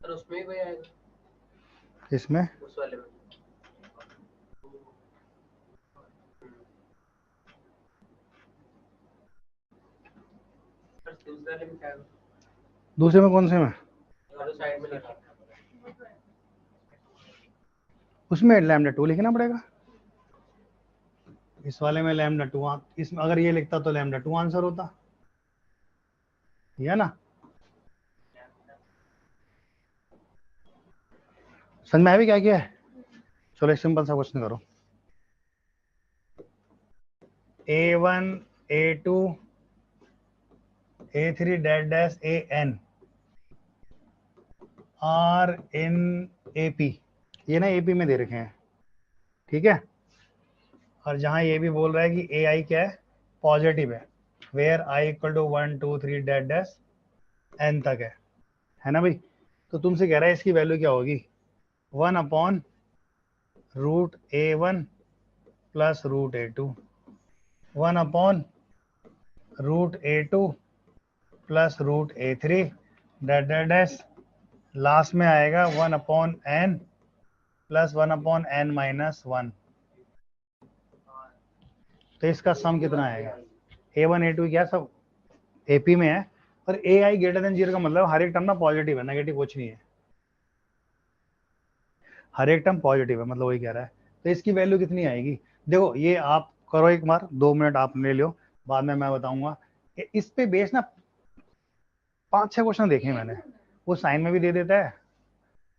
Sir उसमें भी आएगा, इसमें उस वाले में। सर दूसरे वाले में क्या है? दूसरे में कौन से में? और साइड में लिखा उसमें लैम्डा 2 लिखना पड़ेगा। इस वाले में लैम्डा 2, इसमें अगर ये लिखता तो लैम्डा 2 आंसर होता, या ना? समझ में आया भी क्या किया है? चलो एक सिंपल सा क्वेश्चन करो। A1 A2 A3 dash dash AN are in AP, ये ना AP में दे रखे हैं, ठीक है। और जहां ये भी बोल रहा है कि AI क्या है, पॉजिटिव है, where I equal to 1 2 3 dash dash N तक है ना भाई? तो तुमसे कह रहा है इसकी वैल्यू क्या होगी, 1/√A1 plus √A2, 1/√A2 plus √A3 dash dash dash, last में आएगा 1/n प्लस 1/n-1। तो इसका सम कितना आएगा? A1 A2 क्या सब AP में है, और AI ग्रेटर देन 0 का मतलब हर एक टर्म ना पॉजिटिव है, नेगेटिव कुछ नहीं है, हर एक टर्म पॉजिटिव है, मतलब वही कह रहा है। तो इसकी वैल्यू कितनी आएगी? देखो ये आप करो एक बार, 2 मिनट आप ले लो, बाद में मैं बताऊंगा। इस पे बेस ना 5-6 क्वेश्चन देखे मैंने, वो साइन में भी दे देता है,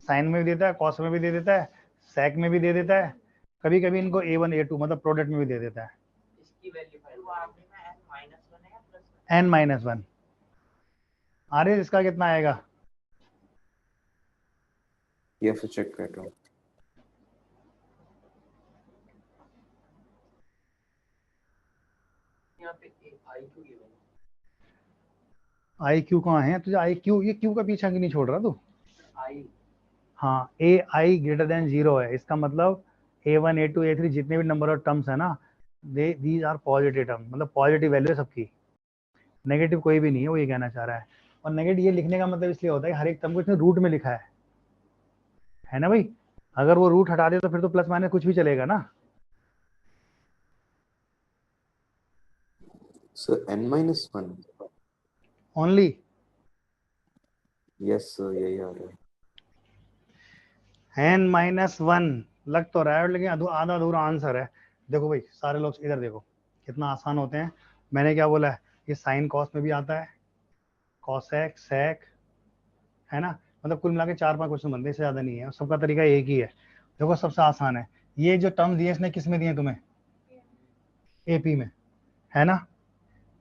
साइन में भी देता है, कॉस में भी दे देता है, सेक में भी दे देता है, कभी कभी इनको A1 A2 मतलब प्रोडक्ट में भी दे देता है। इसकी वैल्यू n-1 आर्य इसका कितना आएगा? ये फिर चेक कर रहा हूँ। यहाँ पे IQ गिवन है। IQ कहाँ है तुझे? IQ ये क्यू का पीछा क्यों नहीं छोड़ रहा तू? I हाँ, AI ग्रेटर देन 0 है, इसका मतलब A1 A2 A3 जितने भी नंबर ऑफ टर्म्स है ना, दीज आर पॉजिटिव टर्म, मतलब पॉजिटिव वैल्यू है सबकी, नेगेटिव कोई भी नहीं है, वो ये कहना चाह रहा है। और नेगेटिव ये लिखने का मतलब इसलिए होता है कि हर एक टर्म को इसने रूट में लिखा है ना भाई? अगर वो रूट हटा दे तो फिर तो प्लस माइनस कुछ भी चलेगा ना। Sir n-1 only yes sir, यही आ रहा है। n-1 लग तो रहा है, लेकिन आधा अधूरा आंसर है। देखो भाई सारे लोग इधर देखो, कितना आसान होते हैं। मैंने क्या बोला है, ये साइन कॉस में भी आता है, कॉसेक सेक, है ना? मतलब कुल मिला के 4-5 क्वेश्चन बनते हैं, इससे ज्यादा नहीं है, सबका तरीका एक ही है। देखो सबसे आसान है, ये जो टर्म दिए इसने किस में दिए तुम्हें? AP में, है ना?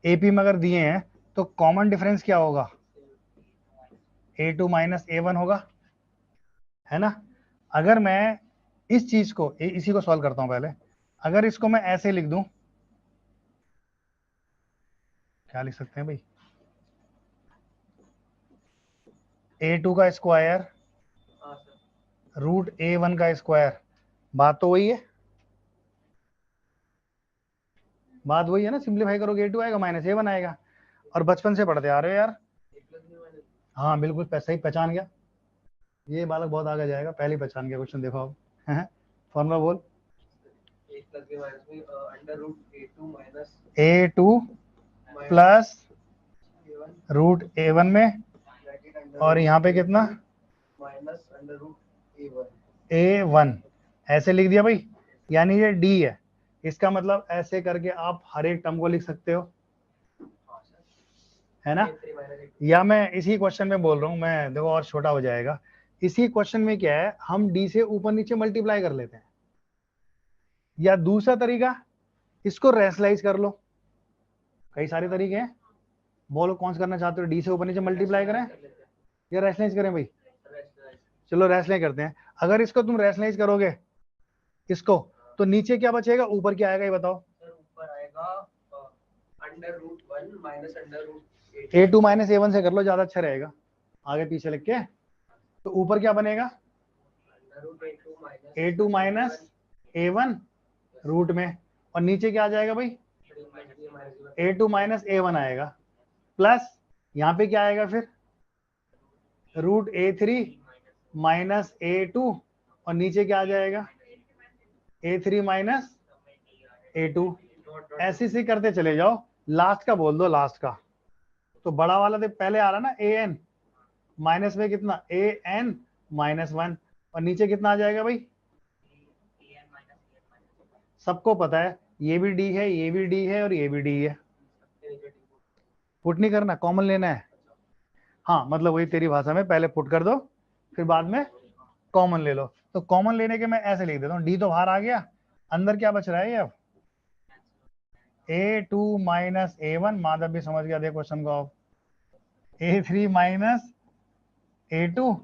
AP में अगर दिए हैं तो कॉमन डिफरेंस क्या होगा? A2 माइनस A1 होगा, है ना? अगर मैं इस चीज को इसी को सॉल्व करता हूं पहले, अगर इसको मैं ऐसे लिख दूं, क्या लिख सकते हैं भाई, A2 का स्क्वायर √A1 का स्क्वायर, बात तो वही है, बात वही है ना? सिंप्लीफाई करोगे A2 आएगा माइनस A1 आएगा, और बचपन से पढ़ते आ रहे हो यार। हाँ बिल्कुल सही पहचान गया, ये बालक बहुत आगे जाएगा, पहले ही पहचान गया क्वेश्चन। देखो अब फॉर्मूला बोल, A2 प्लस √A1 में, और यहाँ पे कितना? A1 ऐसे लिख दिया भाई, यानी ये D है। इसका मतलब ऐसे करके आप हर एक टर्म को लिख सकते हो, है ना? या मैं इसी क्वेश्चन में बोल रहा हूं मैं, देखो और छोटा हो जाएगा। इसी क्वेश्चन में क्या है, हम D से ऊपर नीचे मल्टीप्लाई कर लेते हैं, या दूसरा तरीका इसको रैशनलाइज कर लो, कई सारे तरीके हैं, बोलो कौन सा करना चाहते हो? D से ऊपर नीचे मल्टीप्लाई करें या रैशनलाइज करें भाई? चलो रैशनलाइज करते हैं। अगर इसको तुम रैशनलाइज करोगे इसको, तो नीचे क्या बचेगा, ऊपर क्या आएगा ये बताओ? ऊपर आएगा √1 माइनस A2 माइनस A1 से कर लो, ज्यादा अच्छा रहेगा, आगे पीछे लिख के। तो ऊपर क्या बनेगा? A2 माइनस A1 रूट में, और नीचे क्या आ जाएगा भाई? A2 माइनस A1 आएगा, प्लस यहाँ पे क्या आएगा फिर? √A3 माइनस A2 और नीचे क्या आ जाएगा A3 माइनस A2। ऐसे से करते चले जाओ, लास्ट का बोल दो, लास्ट का। तो बड़ा वाला तो पहले आ रहा ना AN, माइनस में कितना AN माइनस 1 और नीचे कितना आ जाएगा भाई, सबको पता है ये भी D है, ये भी D है और ये भी D है। पुट नहीं करना, कॉमन लेना है। हाँ मतलब वही तेरी भाषा में, पहले पुट कर दो फिर बाद में कॉमन ले लो। तो कॉमन लेने के मैं ऐसे लिख देता हूँ, D तो बाहर आ गया, अंदर क्या बच रहा है ये अब A2 माइनस A1, माधव भी समझ गया, देखो क्वेश्चन को अब A3 माइनस A2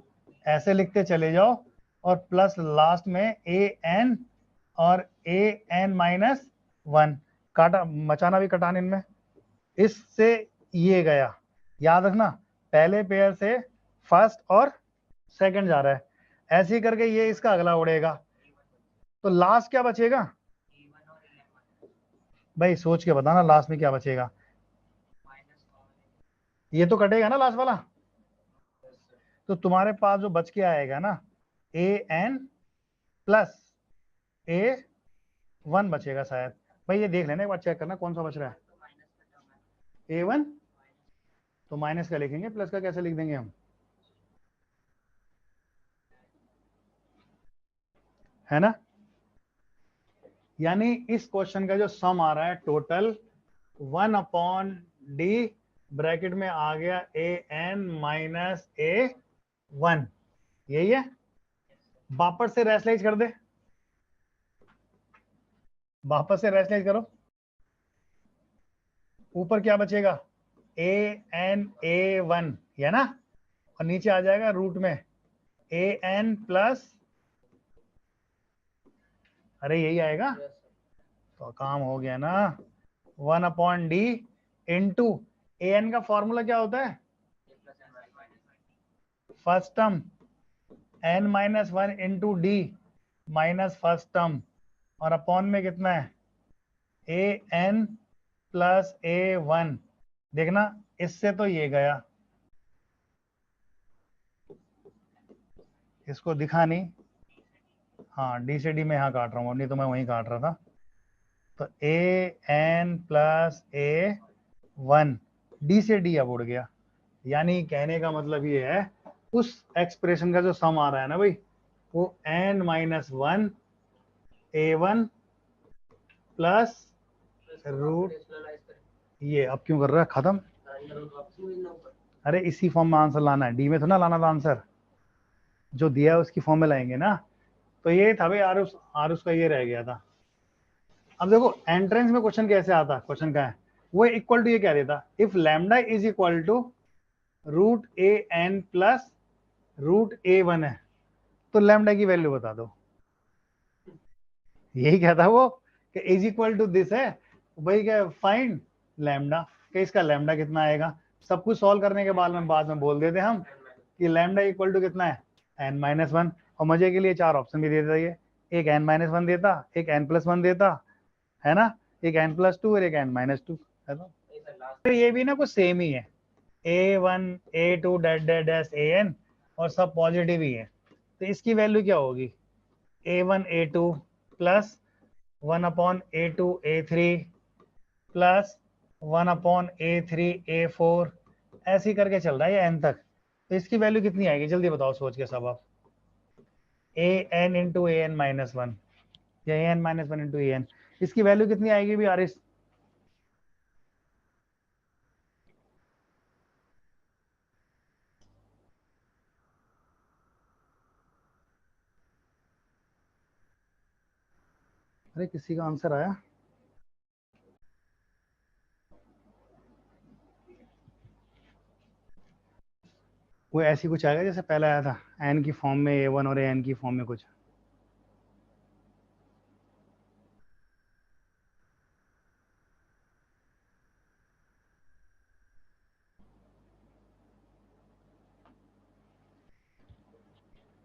ऐसे लिखते चले जाओ और प्लस लास्ट में AN और AN माइनस 1, काटा मचाना भी कटान इनमें, इससे ये गया। याद रखना पहले पेयर से फर्स्ट और सेकंड जा रहा है, ऐसे ही करके ये इसका अगला उड़ेगा। तो लास्ट क्या बचेगा भाई, सोच के बताना लास्ट में क्या बचेगा। ये तो कटेगा ना लास्ट वाला, तो तुम्हारे पास जो बच के आएगा ना AN प्लस A1 बचेगा शायद। भाई ये देख लेना एक बार, चेक करना कौन सा बच रहा है A1, तो माइनस का लिखेंगे, प्लस का कैसे लिख देंगे हम, है ना। यानी इस क्वेश्चन का जो सम आ रहा है टोटल 1/D ब्रैकेट में आ गया AN माइनस A1, यही है। वापस से रैशनलाइज कर दे, वापस से रैशनलाइज करो, ऊपर क्या बचेगा AN A1, है ना, और नीचे आ जाएगा रूट में AN प्लस, अरे यही आएगा, तो काम हो गया ना। 1/D इंटू AN का फॉर्मूला क्या होता है, first term N minus 1 into D minus first term, और अपॉन में कितना है AN प्लस A1। देखना इससे तो ये गया, इसको दिखा नहीं, हाँ D से D में यहाँ काट रहा हूँ, नहीं तो मैं वहीं काट रहा था। तो AN प्लस A1, D से D अब उड़ गया। यानी कहने का मतलब ये है उस एक्सप्रेशन का जो सम आ रहा है ना भाई, वो N minus 1 A1 plus root, ये अब क्यों कर रहा है खत्म, अरे इसी फॉर्म में आंसर लाना है, डी में तो ना लाना था आंसर, जो दिया है उसकी फॉर्म में लाएंगे ना। तो ये था भाई आरुष का ये रह गया था। अब देखो एंट्रेंस में क्वेश्चन कैसे आता, क्वेश्चन क्या है, वो इक्वल टू ये क्या देता, if lambda is equal to root AN plus root A1 है तो लैम्डा की वैल्यू बता दो। यही कहता वो कि इज इक्वल टू दिस है, भाई क्या फाइंड लैम्डा, कि इसका लैम्डा कितना आएगा। सब कुछ सॉल्व करने के बाद में बोल देते हम कि लैम्डा इक्वल टू कितना है N माइनस 1, और मजे के लिए 4 ऑप्शन भी दे देता, ये एक N माइनस 1 देता, एक N प्लस 1 देता, है ना, एक N प्लस 2 और एक N माइनस 2, है ना। तो ये भी ना कुछ सेम ही है, A1 A2 dash dash dash AN और सब पॉजिटिव ही है। तो इसकी वैल्यू क्या होगी A1 A2 plus 1/A2 A3 plus 1/A3 A4, ऐसे ही करके चल रहा है ये n तक। तो इसकी वैल्यू कितनी आएगी जल्दी बताओ सोच के सब आप, AN इंटू AN माइनस 1 या AN माइनस 1 इंटू AN, इसकी वैल्यू कितनी आएगी भी आरिस, अरे किसी का आंसर आया, वो ऐसी कुछ आएगा जैसे पहले आया था n की फॉर्म में A1 और AN की फॉर्म में कुछ,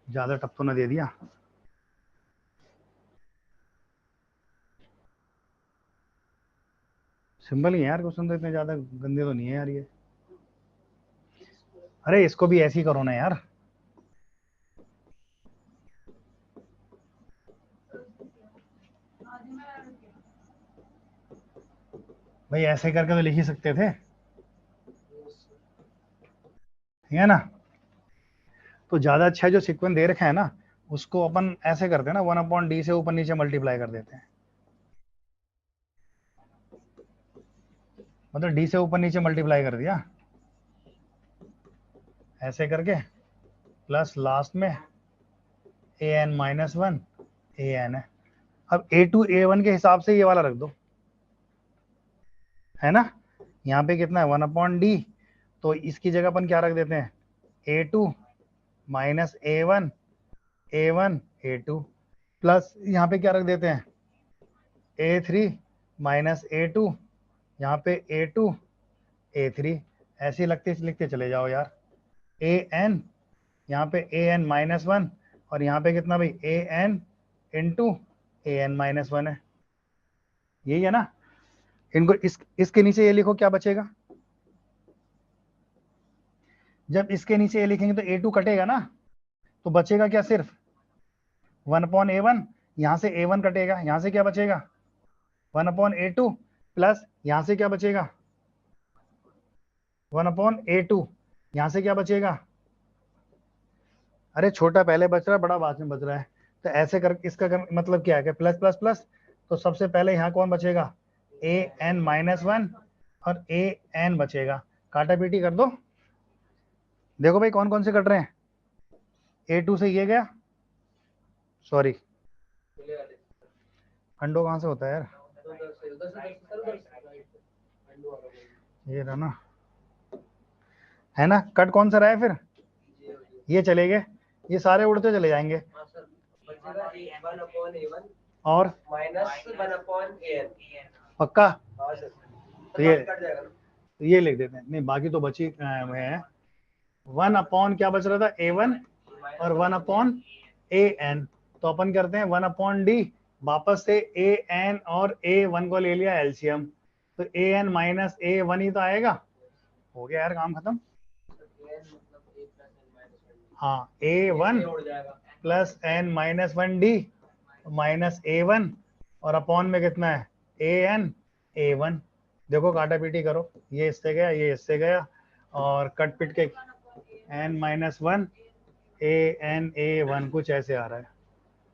ज्यादा टप तो ना दे दिया। सिंपल ही है यार क्वेश्चन, तो इतने ज्यादा गंदे तो नहीं है यार ये। अरे इसको भी ऐसे ही करो ना यार, भाई ऐसे करके तो लिख ही सकते थे, ठीक है ना। तो ज्यादा अच्छा है जो सीक्वेंस दे रखा है ना, उसको अपन ऐसे करते हैं ना, 1/d से ऊपर नीचे मल्टीप्लाई कर देते हैं, मतलब d से ऊपर नीचे मल्टीप्लाई कर दिया ऐसे करके, प्लस लास्ट में an माइनस वन an है। अब a2 a1 के हिसाब से ये वाला रख दो, है ना। यहाँ पे कितना है 1/d, तो इसकी जगह अपन क्या रख देते हैं, a2 minus a1 a2 plus यहाँ पे क्या रख देते हैं, a3 माइनस a2, यहाँ पे a2 a3, ऐसे लिखते लिखते चले जाओ यार। an यहाँ पे an माइनस वन, और यहाँ पे कितना भाई an into an minus one है, यही है ना। इनको इसके नीचे ये लिखो, क्या बचेगा, जब इसके नीचे ये लिखेंगे तो a2 कटेगा ना, तो बचेगा क्या, सिर्फ 1/a1, यहाँ से a1 कटेगा, यहाँ से क्या बचेगा 1/a2, प्लस यहाँ से क्या बचेगा 1/a2, यहाँ से क्या बचेगा, अरे छोटा पहले बच रहा है, बड़ा बाद में बच रहा है। तो ऐसे कर, इसका मतलब क्या है कि प्लस प्लस प्लस, तो सबसे पहले यहाँ कौन बचेगा an माइनस वन और an बचेगा, काटा पीटी कर दो। देखो भाई कौन कौन से कट रहे हैं, a2 से ये गया, सॉरी अंडो कहाँ से होता है यार, ये रहा ना, है ना। कट कौन सा रहा है फिर, ये चले गए, ये सारे उड़ते चले जाएंगे, और माइनस 1/an। पक्का, हाँ सर, तो ये कट जाएगा ना। तो ये लिख देते हैं, नहीं बाकी तो बची है 1/, क्या बच रहा था a1 और 1/an, तो अपन करते हैं 1/d, वापस से an और a1 को ले लिया एलसीएम, तो an माइनस a1 ही तो आएगा, हो गया यार काम खत्म। हाँ a1 plus n minus 1d minus a1, और अपॉन में कितना है an a1, देखो काटा पीटी करो, ये इससे गया ये इससे गया, और कट पिट के n minus one an a1 कुछ ऐसे आ रहा है।